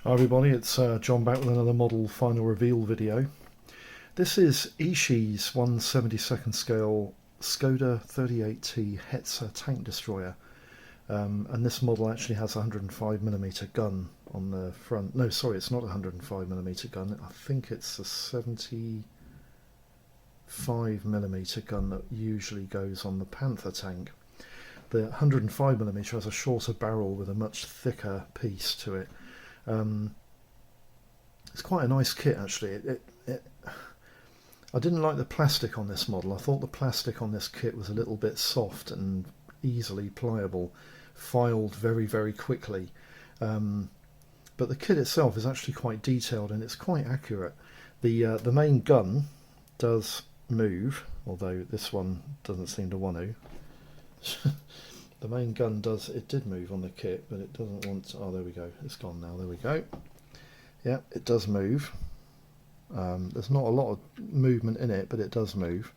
Hi everybody, it's John back with another model final reveal video. This is ESCI's 1/72nd scale Skoda 38T Hetzer tank destroyer, and this model actually has a 105mm gun on the front. No, sorry, it's not a 105mm gun. I think it's a 75mm gun that usually goes on the Panther tank. The 105mm has a shorter barrel with a much thicker piece to it. It's quite a nice kit actually. I didn't like the plastic on this model. I thought the plastic on this kit was a little bit soft and easily pliable, filed very quickly. But the kit itself is actually quite detailed and it's quite accurate. The main gun does move, although this one doesn't seem to want to. The main gun did move on the kit, but it doesn't want to. Oh, there we go, it's gone now, there we go. Yeah, it does move. There's not a lot of movement in it, but it does move.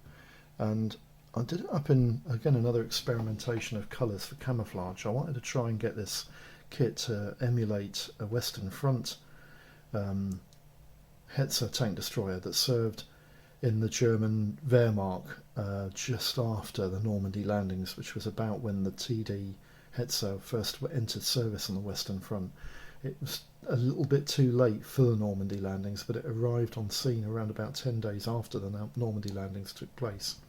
And I did it up in, again, another experimentation of colours for camouflage. I wanted to try and get this kit to emulate a Western Front Hetzer tank destroyer that served in the German Wehrmacht just after the Normandy landings, which was about when the TD Hetzer first entered service on the Western Front. It was a little bit too late for the Normandy landings, but it arrived on scene around about 10 days after the Normandy landings took place.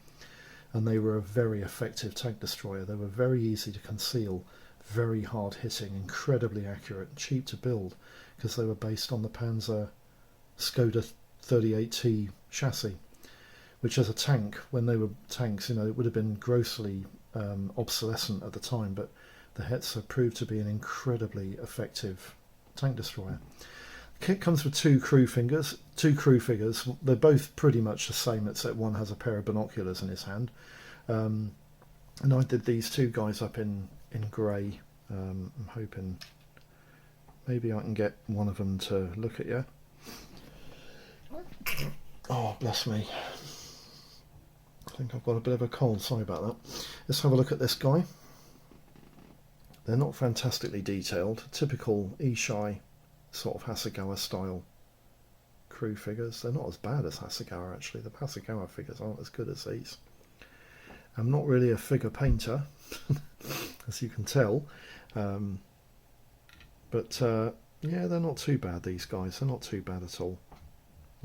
And they were a very effective tank destroyer. They were very easy to conceal, very hard hitting, incredibly accurate, cheap to build, because they were based on the Panzer Skoda 38T chassis, which as a tank, when they were tanks, you know, it would have been grossly obsolescent at the time, but the Hetzer proved to be an incredibly effective tank destroyer. The kit comes with two crew figures. They're both pretty much the same, except one has a pair of binoculars in his hand. And I did these two guys up in grey. I'm hoping maybe I can get one of them to look at you. Oh, bless me. I think I've got a bit of a cold, sorry about that. Let's have a look at this guy. They're not fantastically detailed, typical ESCI sort of Hasegawa style crew figures. They're not as bad as Hasegawa actually. The Hasegawa figures aren't as good as these. I'm not really a figure painter, as you can tell, but yeah, they're not too bad, these guys. They're not too bad at all.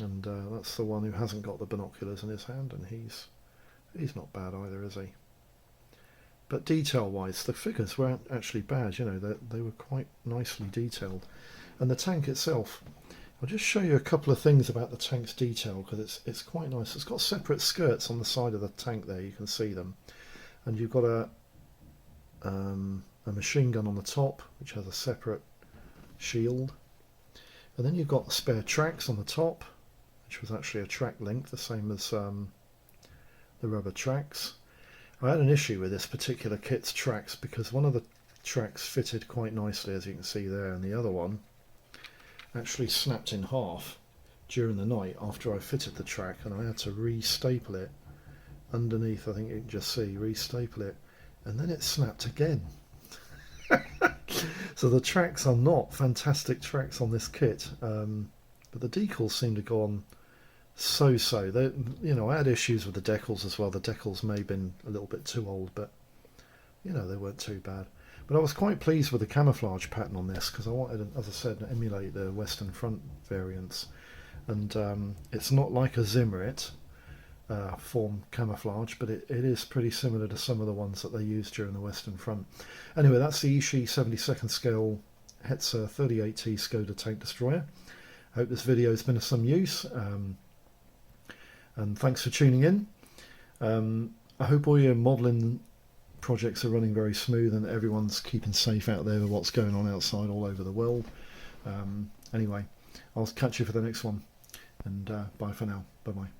And that's the one who hasn't got the binoculars in his hand, and he's not bad either, is he? But detail-wise, the figures weren't actually bad. You know, they were quite nicely detailed. And the tank itself, I'll just show you a couple of things about the tank's detail, because it's quite nice. It's got separate skirts on the side of the tank there, you can see them. And you've got a machine gun on the top, which has a separate shield. And then you've got spare tracks on the top, which was actually a track link, the same as the rubber tracks. I had an issue with this particular kit's tracks because one of the tracks fitted quite nicely, as you can see there, and the other one actually snapped in half during the night after I fitted the track, and I had to re-staple it underneath. I think you can just see, re-staple it, and then it snapped again. So the tracks are not fantastic tracks on this kit, but the decals seem to go on so-so. You know, I had issues with the decals as well. The decals may have been a little bit too old, but you know, they weren't too bad. But I was quite pleased with the camouflage pattern on this, because I wanted, as I said, to emulate the Western Front variants. And it's not like a Zimmerit form camouflage, but it is pretty similar to some of the ones that they used during the Western Front. Anyway, that's the ESCI 72nd scale Hetzer 38T Skoda tank destroyer. I hope this video has been of some use. And thanks for tuning in. I hope all your modelling projects are running very smooth and everyone's keeping safe out there with what's going on outside all over the world. Anyway, I'll catch you for the next one, and bye for now. Bye bye.